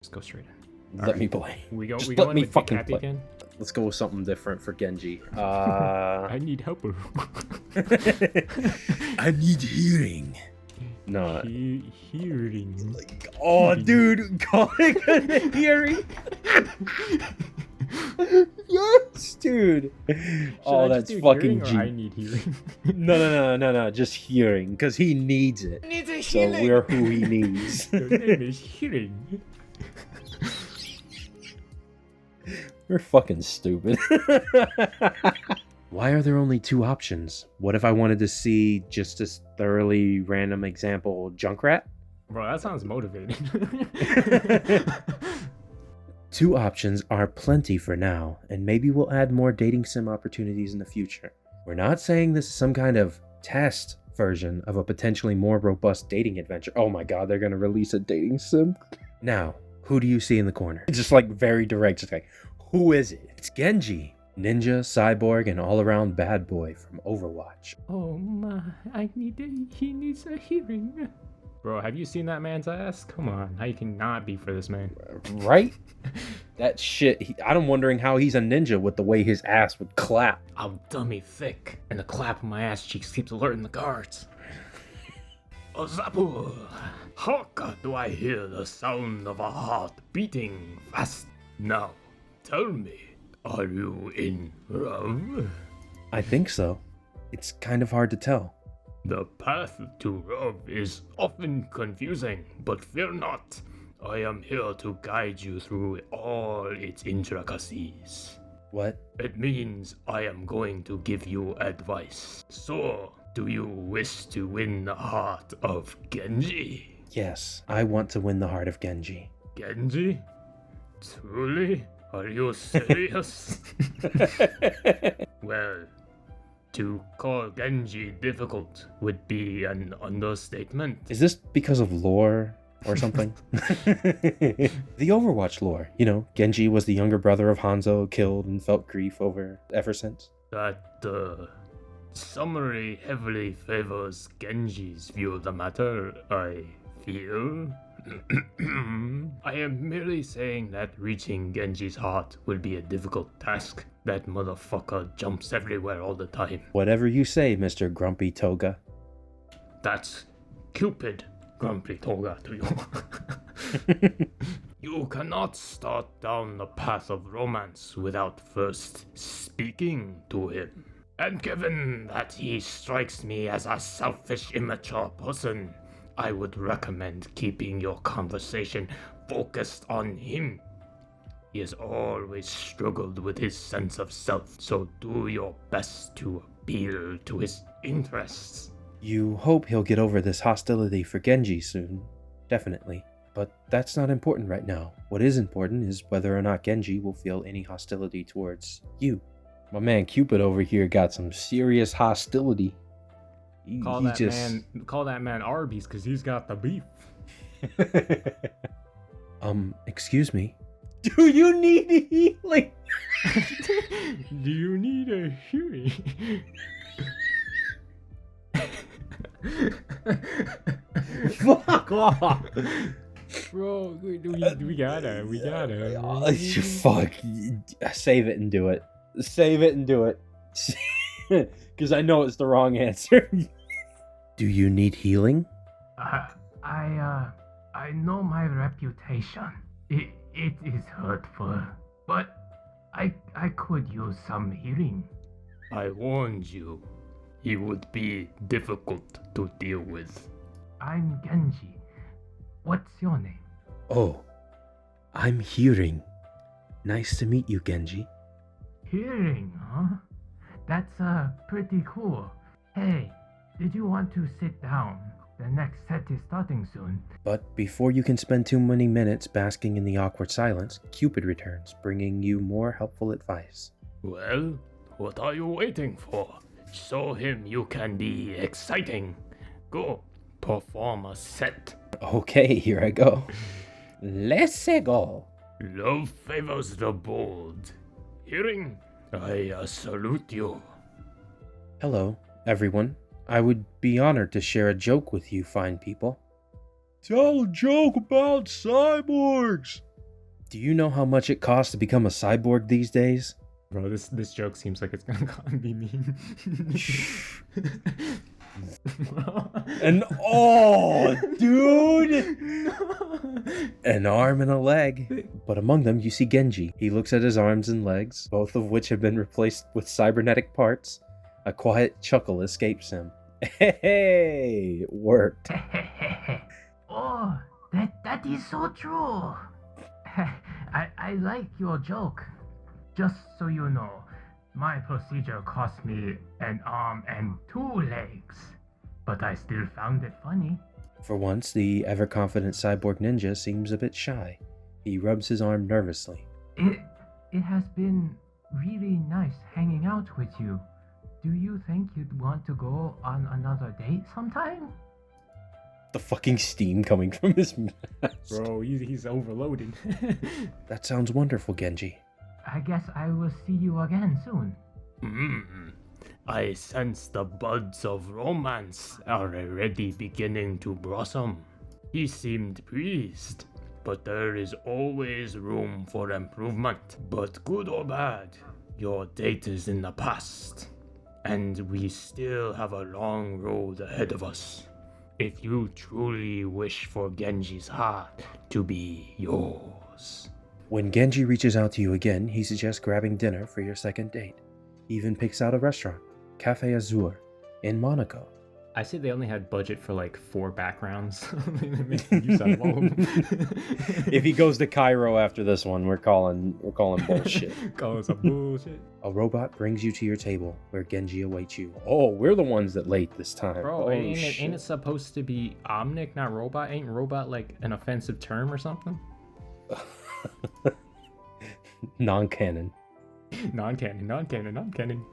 Just go straight in. Let me play. We go. Just We let go in me with fucking Happy play. again. Let's go with something different for Genji. I need help. I need hearing. No. Hearing. Oh, dude, calling it hearing. Yes, dude. Oh, that's fucking G. I need hearing. No. Just hearing, because he needs it. So we're who he needs. Your name is hearing. We're fucking stupid. Why are there only 2 options? What if I wanted to see just this thoroughly random example Junkrat? Bro, that sounds motivating. 2 options are plenty for now, and maybe we'll add more dating sim opportunities in the future. We're not saying this is some kind of test version of a potentially more robust dating adventure. Oh my god, they're gonna release a dating sim? Now, who do you see in the corner? It's just like very direct, just like, who is it? It's Genji, ninja, cyborg, and all-around bad boy from Overwatch. Oh my, he needs a hearing. Bro, have you seen that man's ass? Come on, how you can not be for this man? Right? That shit, I'm wondering how he's a ninja with the way his ass would clap. I'm dummy thick, and the clap of my ass cheeks keeps alerting the guards. Ozapu! How do I hear the sound of a heart beating fast? Now, tell me, are you in love? I think so. It's kind of hard to tell. The path to love is often confusing, but fear not. I am here to guide you through all its intricacies. What? It means I am going to give you advice. So, do you wish to win the heart of Genji? Yes, I want to win the heart of Genji. Genji? Truly? Are you serious? Well, to call Genji difficult would be an understatement. Is this because of lore or something? The Overwatch lore. You know, Genji was the younger brother of Hanzo, killed and felt grief over ever since. That summary heavily favors Genji's view of the matter, I feel. I am merely saying that reaching Genji's heart will be a difficult task. That motherfucker jumps everywhere all the time. Whatever you say, Mr. Grumpy Toga. That's Cupid, Grumpy Toga to you. You cannot start down the path of romance without first speaking to him. And given that he strikes me as a selfish, immature person, I would recommend keeping your conversation focused on him. He has always struggled with his sense of self, so do your best to appeal to his interests. You hope he'll get over this hostility for Genji soon. Definitely. But that's not important right now. What is important is whether or not Genji will feel any hostility towards you. My man Cupid over here got some serious hostility. Call that man Arby's, because he's got the beef. Excuse me. Do you need healing? Do you need a hearing? Fuck off. Bro, we gotta. Fuck. Save it and do it. Save it and do it. Because I know it's the wrong answer. Do you need healing? I know my reputation. It is hurtful, but I could use some healing. I warned you. He would be difficult to deal with. I'm Genji. What's your name? Oh, I'm hearing. Nice to meet you, Genji. Hearing, huh? That's pretty cool. Hey, did you want to sit down? The next set is starting soon. But before you can spend too many minutes basking in the awkward silence, Cupid returns, bringing you more helpful advice. Well, what are you waiting for? Show him you can be exciting. Go, perform a set. Okay, here I go. Let's go. Love favors the bold. Hearing, I salute you. Hello, everyone. I would be honored to share a joke with you fine people. Tell a joke about cyborgs. Do you know how much it costs to become a cyborg these days? Bro, this joke seems like it's gonna be mean. And oh, dude! An arm and a leg. But among them, you see Genji. He looks at his arms and legs, both of which have been replaced with cybernetic parts. A quiet chuckle escapes him. Hey, it worked. Oh, that is so true. I like your joke. Just so you know, my procedure cost me an arm and 2 legs, but I still found it funny. For once, the ever-confident cyborg ninja seems a bit shy. He rubs his arm nervously. It has been really nice hanging out with you. Do you think you'd want to go on another date sometime? The fucking steam coming from his mask. Bro, he's overloaded. That sounds wonderful, Genji. I guess I will see you again soon. I sense the buds of romance are already beginning to blossom. He seemed pleased, but there is always room for improvement. But good or bad, your date is in the past, and we still have a long road ahead of us. If you truly wish for Genji's heart to be yours. When Genji reaches out to you again, he suggests grabbing dinner for your second date. He even picks out a restaurant, Cafe Azur, in Monaco. I say they only had budget for like 4 backgrounds. Making use out of all of them. If he goes to Cairo after this one, we're calling bullshit. Calling some bullshit. A robot brings you to your table, where Genji awaits you. Oh, we're the ones that late this time. Bro, oh, ain't it supposed to be omnic, not robot? Ain't robot like an offensive term or something? Non-canon. Non-canon.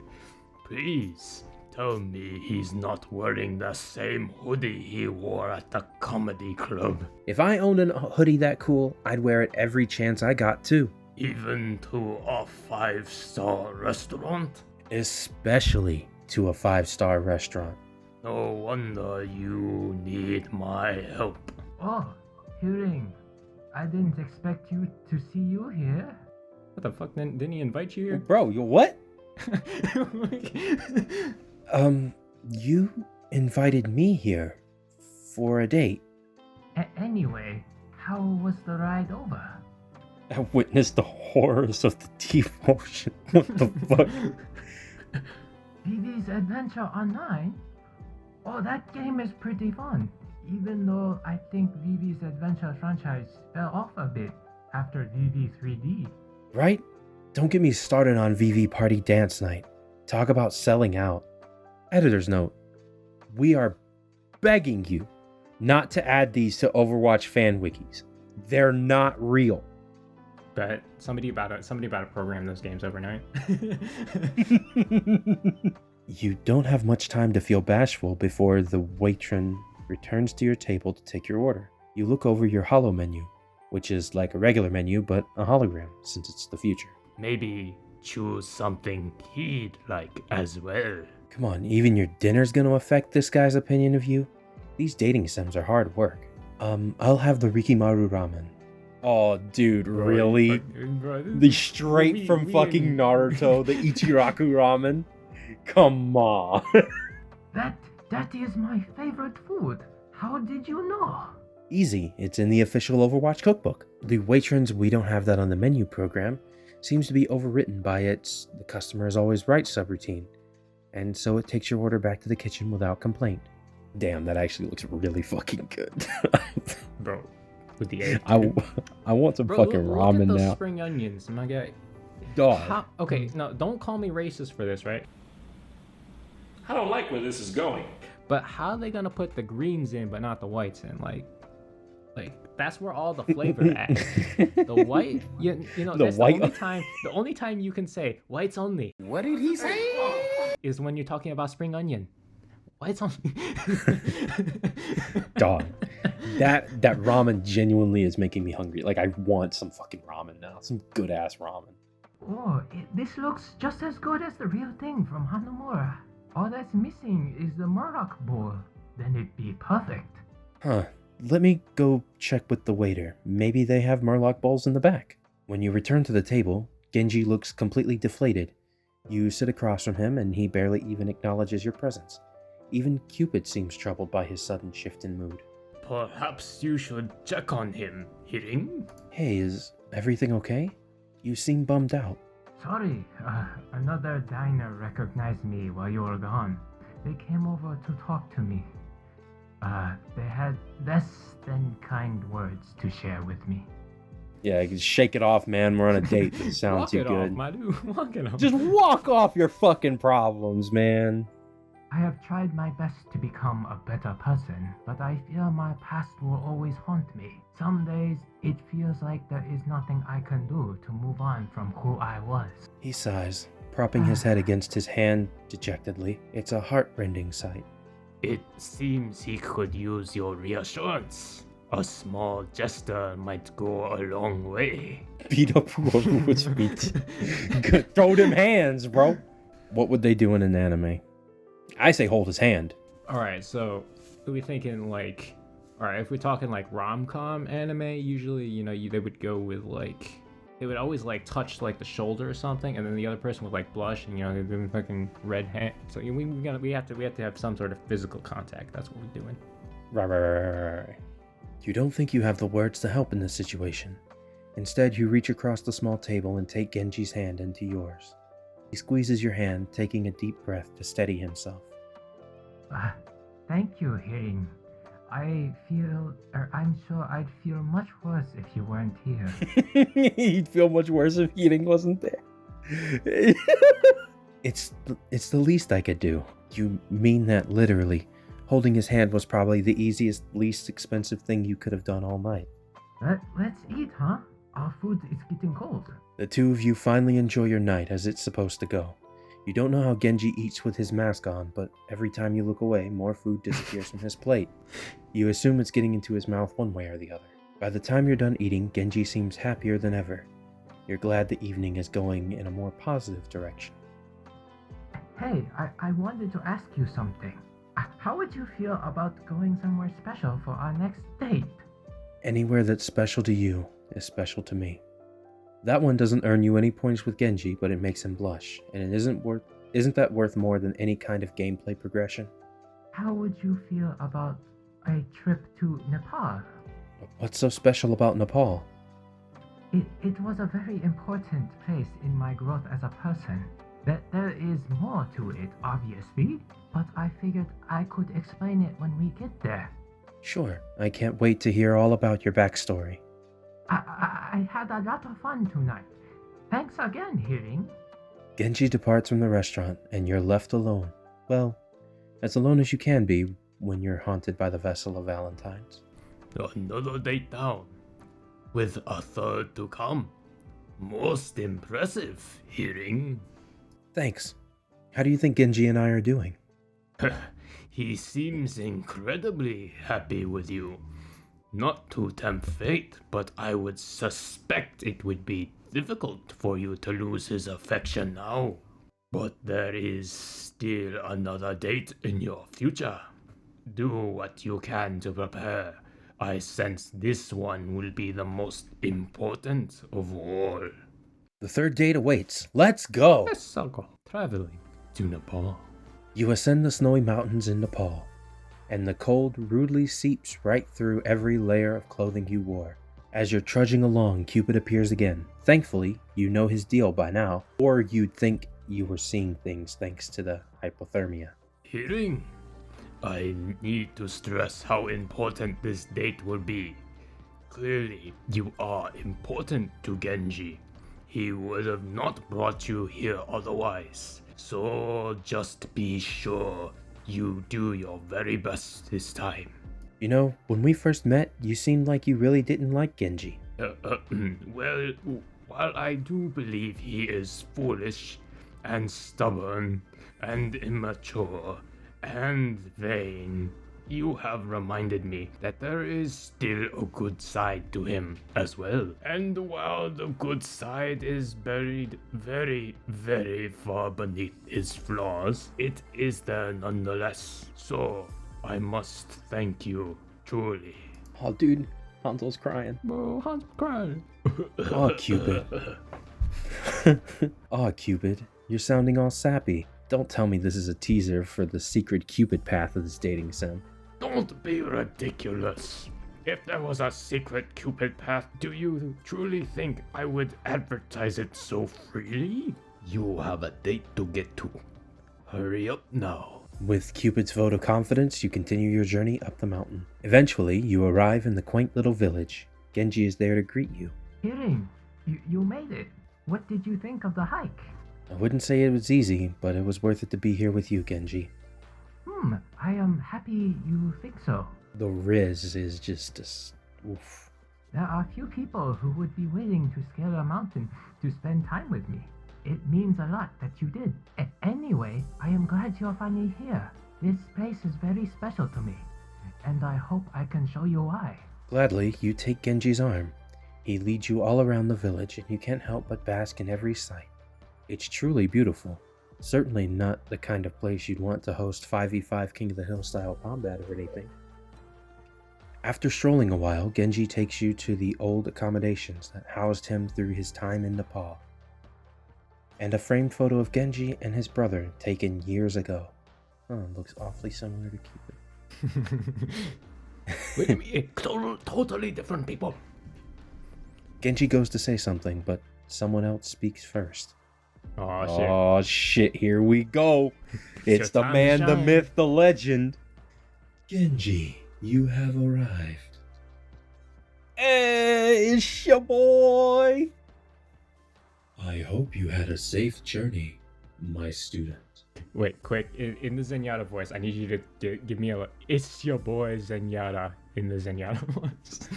Please tell me he's not wearing the same hoodie he wore at the comedy club. If I owned a hoodie that cool, I'd wear it every chance I got to. Even to a 5-star restaurant? Especially to a 5-star restaurant. No wonder you need my help. Oh, Hearing. I didn't expect you to see you here. What the fuck? Didn't he invite you here? Bro, you what? You invited me here for a date. Anyway, how was the ride over? I witnessed the horrors of the deep ocean. What the fuck? Vivi's Adventure Online? Oh, that game is pretty fun. Even though I think Vivi's Adventure franchise fell off a bit after VV 3D. Right? Don't get me started on VV Party Dance Night. Talk about selling out. Editor's note. We are begging you not to add these to Overwatch fan wikis. They're not real. But somebody about to program those games overnight. You don't have much time to feel bashful before the matron returns to your table to take your order. You look over your holo menu, which is like a regular menu but a hologram since it's the future. Maybe choose something he'd like as well. Come on, even your dinner's gonna affect this guy's opinion of you? These dating sims are hard work. I'll have the Rikimaru ramen. Oh, dude, really? The straight from fucking Naruto, the Ichiraku ramen? Come on. That is my favorite food. How did you know? Easy, it's in the official Overwatch cookbook. The Waitrons "we don't have that on the menu" program seems to be overwritten by its "the customer is always right" subroutine, and so it takes your order back to the kitchen without complaint. Damn, that actually looks really fucking good. Bro, with the egg. I want some fucking ramen look at those now. spring onions, my guy. Dog. Okay, no, don't call me racist for this, right? I don't like where this is going. But how are they gonna put the greens in but not the whites in? Like that's where all the flavor at. The white, you know, The that's white- the only time you can say whites only. What did he say? Is when you're talking about spring onion. Whites only. Dog. That ramen genuinely is making me hungry. Like, I want some fucking ramen now. Some good ass ramen. Oh, this looks just as good as the real thing from Hanamura. All that's missing is the Murloc bowl. Then it'd be perfect. Huh. Let me go check with the waiter. Maybe they have Murloc bowls in the back. When you return to the table, Genji looks completely deflated. You sit across from him and he barely even acknowledges your presence. Even Cupid seems troubled by his sudden shift in mood. Perhaps you should check on him, Rizzing. Hey, is everything okay? You seem bummed out. Sorry, another diner recognized me while you were gone. They came over to talk to me. They had less than kind words to share with me. Yeah, shake it off, man. We're on a date. It sounds Walk too it good. off, my dude. Walk it off. Just walk off your fucking problems, man. I have tried my best to become a better person, but I fear my past will always haunt me. Some days, it feels like there is nothing I can do to move on from who I was. He sighs, propping his head against his hand dejectedly. It's a heartrending sight. It seems he could use your reassurance. A small gesture might go a long way. Beat up whoever would speak. Throw them hands, bro. What would they do in an anime? I say hold his hand. All right, so are we thinking like, all right, if we're talking like rom-com anime, usually, they would go with like, they would always like touch like the shoulder or something, and then the other person would like blush, and they're doing fucking red hand. So we have to have some sort of physical contact. That's what we're doing. Right. You don't think you have the words to help in this situation. Instead, you reach across the small table and take Genji's hand into yours. He squeezes your hand, taking a deep breath to steady himself. Thank you, Rizzing. I'm sure I'd feel much worse if you weren't here. He'd feel much worse if Eating wasn't there. It's the least I could do. You mean that literally. Holding his hand was probably the easiest, least expensive thing you could have done all night. Let's eat, huh? Our food is getting cold. The two of you finally enjoy your night as it's supposed to go. You don't know how Genji eats with his mask on, but every time you look away, more food disappears from his plate. You assume it's getting into his mouth one way or the other. By the time you're done eating, Genji seems happier than ever. You're glad the evening is going in a more positive direction. Hey, I wanted to ask you something. How would you feel about going somewhere special for our next date? Anywhere that's special to you is special to me. That one doesn't earn you any points with Genji, but it makes him blush, and it isn't that worth more than any kind of gameplay progression? How would you feel about a trip to Nepal? What's so special about Nepal? It was a very important place in my growth as a person. There is more to it, obviously, but I figured I could explain it when we get there. Sure, I can't wait to hear all about your backstory. I had a lot of fun tonight. Thanks again, Rizzing. Genji departs from the restaurant, and you're left alone. Well, as alone as you can be when you're haunted by the vessel of Valentine's. Another date down, with a third to come. Most impressive, Rizzing. Thanks. How do you think Genji and I are doing? He seems incredibly happy with you. Not to tempt fate, but I would suspect it would be difficult for you to lose his affection now. But there is still another date in your future. Do what you can to prepare. I sense this one will be the most important of all. The third date awaits. Let's go! Let's all go traveling to Nepal. You ascend the snowy mountains in Nepal, and the cold rudely seeps right through every layer of clothing you wore. As you're trudging along, Cupid appears again. Thankfully, you know his deal by now, or you'd think you were seeing things thanks to the hypothermia. Rizzing, I need to stress how important this date will be. Clearly, you are important to Genji. He would have not brought you here otherwise. So just be sure you do your very best this time. You know, when we first met, you seemed like you really didn't like Genji. Well, while I do believe he is foolish and stubborn and immature and vain, you have reminded me that there is still a good side to him as well. And while the good side is buried very, very far beneath his flaws, it is there nonetheless. So I must thank you, truly. Oh, dude, Hanzo's crying. Oh, Hans crying. Oh, Cupid. Oh, Cupid, you're sounding all sappy. Don't tell me this is a teaser for the secret Cupid path of this dating sim. Don't be ridiculous. If there was a secret Cupid path, do you truly think I would advertise it so freely? You have a date to get to. Hurry up now. With Cupid's vote of confidence, you continue your journey up the mountain. Eventually, you arrive in the quaint little village. Genji is there to greet you. Kirin, you made it. What did you think of the hike? I wouldn't say it was easy, but it was worth it to be here with you, Genji. I am happy you think so. The Riz is just oof. There are few people who would be willing to scale a mountain to spend time with me. It means a lot that you did. Anyway, I am glad you're finally here. This place is very special to me, and I hope I can show you why. Gladly, you take Genji's arm. He leads you all around the village, and you can't help but bask in every sight. It's truly beautiful. Certainly not the kind of place you'd want to host 5v5 King of the Hill style combat or anything. After strolling a while, Genji takes you to the old accommodations that housed him through his time in Nepal. And a framed photo of Genji and his brother taken years ago. Oh, it looks awfully similar to Cupid. Wait a minute, totally different people. Genji goes to say something, but someone else speaks first. Oh shit. Oh shit, here we go. It's your the time man, to the shine. myth, the legend. Genji, you have arrived. Hey, it's your boy. I hope you had a safe journey, my student. Wait, quick. In the Zenyatta voice, I need you to give me a. It's your boy Zenyatta in the Zenyatta voice.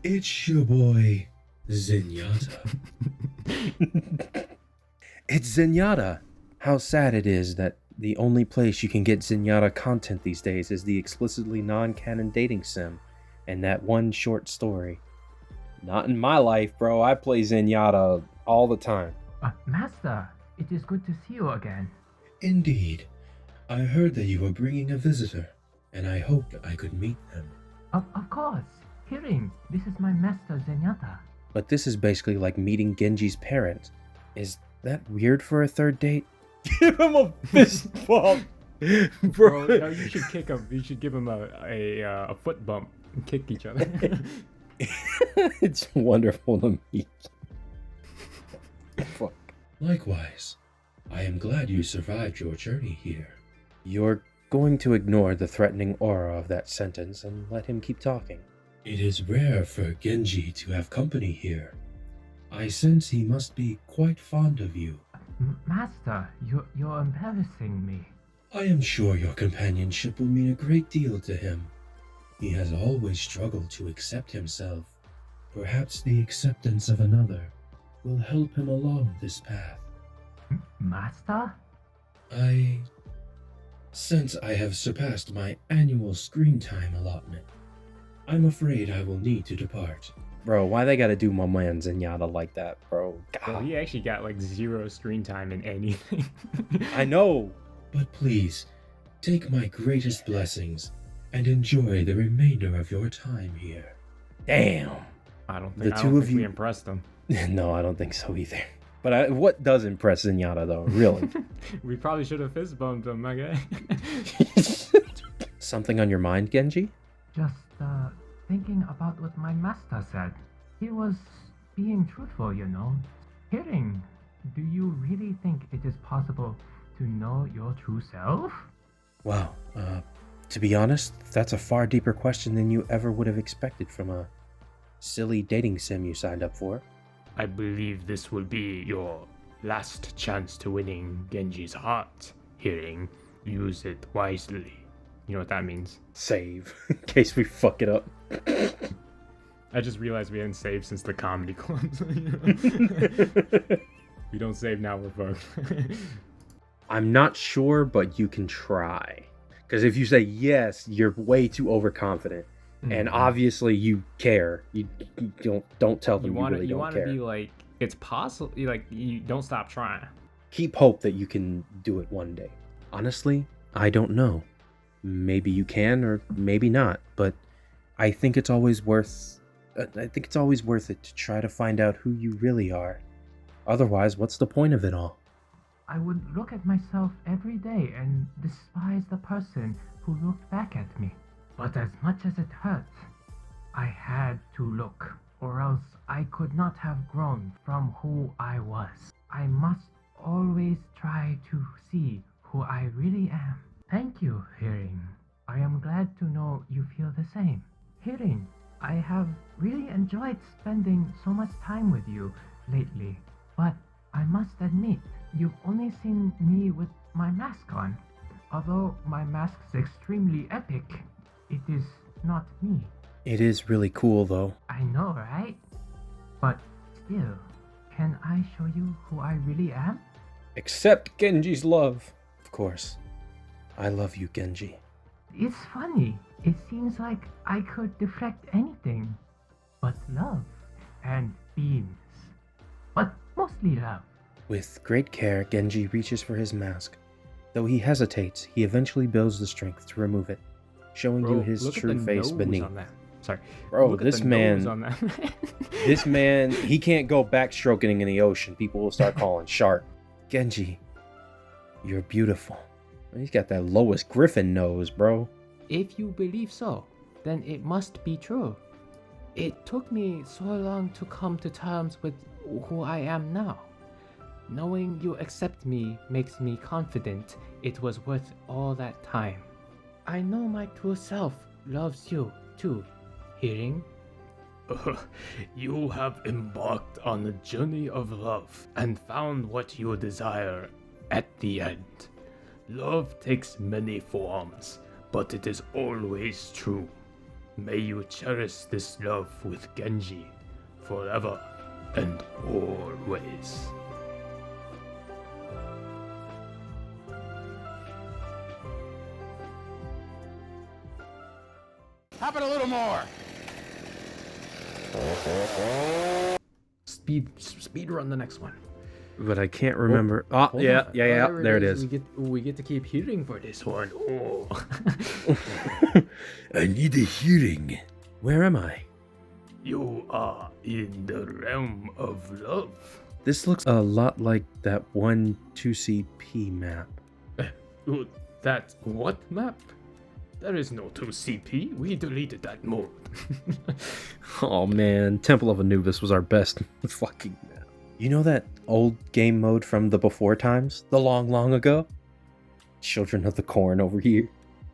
It's your boy, Zenyatta. It's Zenyatta. How sad it is that the only place you can get Zenyatta content these days is the explicitly non-canon dating sim and that one short story. Not in my life, bro. I play Zenyatta all the time. Master, it is good to see you again. Indeed. I heard that you were bringing a visitor, and I hoped I could meet them. Of course. Kirin, this is my master Zenyatta. But this is basically like meeting Genji's parents. Is that weird for a third date? Give him a fist bump, Bro, no, you should kick him. You should give him a foot bump and kick each other. It's wonderful to meet. Fuck. Likewise, I am glad you survived your journey here. You're going to ignore the threatening aura of that sentence and let him keep talking. It is rare for Genji to have company here. I sense he must be quite fond of you. Master, you're embarrassing me. I am sure your companionship will mean a great deal to him. He has always struggled to accept himself. Perhaps the acceptance of another will help him along this path. Master? I sense I have surpassed my annual screen time allotment. I'm afraid I will need to depart. Bro, why they gotta do my man Zenyatta like that, bro? Bro, God. he actually got like 0 screen time in anything. I know. But please, take my greatest blessings and enjoy the remainder of your time here. Damn. I don't The think, two of we you- impressed him. No, I don't think so either. But what does impress Zenyatta though, really? We probably should have fist bumped him, my guy. Something on your mind, Genji? Just, thinking about what my master said. He was being truthful, you know. Kirin, do you really think it is possible to know your true self? Wow, to be honest, that's a far deeper question than you ever would have expected from a silly dating sim you signed up for. I believe this will be your last chance to winning Genji's heart. Hearing, use it wisely. You know what that means? Save, in case we fuck it up. I just realized we hadn't saved since the comedy clubs. We don't save now, we're fucked. I'm not sure, but you can try. Because if you say yes, you're way too overconfident. And obviously you care. You don't tell them you really don't care. be like, it's possible. You don't stop trying. Keep hope that you can do it one day. Honestly, I don't know. Maybe you can or maybe not, but I think it's always worth it to try to find out who you really are. Otherwise, what's the point of it all? I would look at myself every day and despise the person who looked back at me. But as much as it hurt, I had to look, or else I could not have grown from who I was. I must always try to see who I really am. Thank you, Hearing. I am glad to know you feel the same. Hearing, I have really enjoyed spending so much time with you lately, but I must admit, you've only seen me with my mask on. Although my mask's extremely epic, it is not me. It is really cool, though. I know, right? But still, can I show you who I really am? Accept Genji's love. Of course. I love you, Genji. It's funny. It seems like I could deflect anything but love and beams. But mostly love. With great care, Genji reaches for his mask. Though he hesitates, he eventually builds the strength to remove it, showing you his look at true the face nose beneath. on that. Sorry. Bro, Look at this the man, nose on that. this man, he can't go backstroking in the ocean. People will start calling shark. Genji, you're beautiful. He's got that Lois Griffin nose, bro. If you believe so, then it must be true. It took me so long to come to terms with who I am now. Knowing you accept me makes me confident it was worth all that time. I know my true self loves you too, Hearing. You have embarked on a journey of love and found what you desire at the end. Love takes many forms, but it is always true. May you cherish this love with Genji forever and always. Pop it a little more. Speed run the next one. But I can't remember. Oh, Hold yeah, on. yeah, Whatever there it is. We get to keep hearing for this one. Oh. I need a hearing. Where am I? You are in the realm of love. This looks a lot like that one 2CP map. That what map? There is no 2CP. We deleted that mode. Oh man, Temple of Anubis was our best fucking map. You know that old game mode from the before times? The long, long ago? Children of the Corn over here.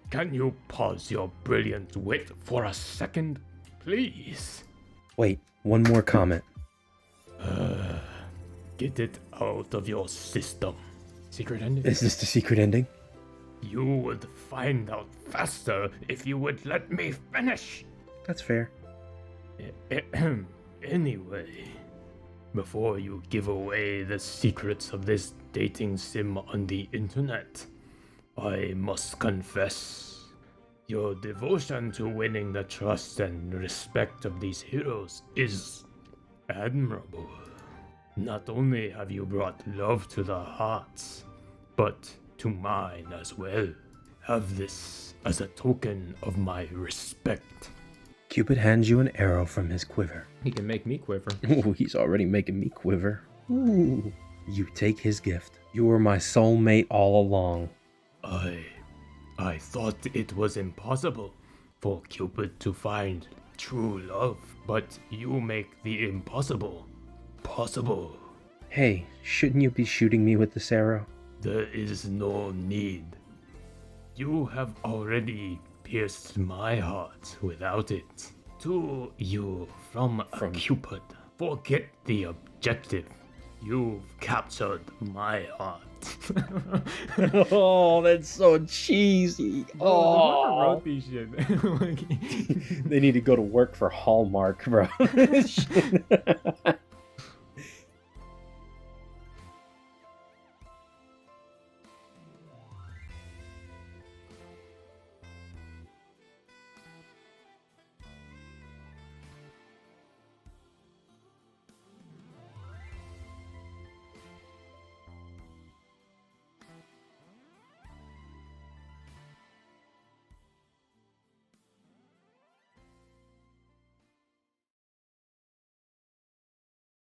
Can you pause your brilliant wit for a second, please? Wait, one more comment. Get it out of your system. Secret ending. Is this the secret ending? You would find out faster if you would let me finish. That's fair. Anyway, before you give away the secrets of this dating sim on the internet, I must confess, your devotion to winning the trust and respect of these heroes is admirable. Not only have you brought love to their hearts, but to mine as well. Have this as a token of my respect. Cupid hands you an arrow from his quiver. He can make me quiver. Ooh, he's already making me quiver. Ooh. You take his gift. You were my soulmate all along. I thought it was impossible for Cupid to find true love, but you make the impossible possible. Hey, shouldn't you be shooting me with this arrow? There is no need. You have already pierced my heart without it. To you from Cupid. Forget the objective. You've captured my heart. Oh, that's so cheesy. Whoever wrote these shit. They need to go to work for Hallmark, bro.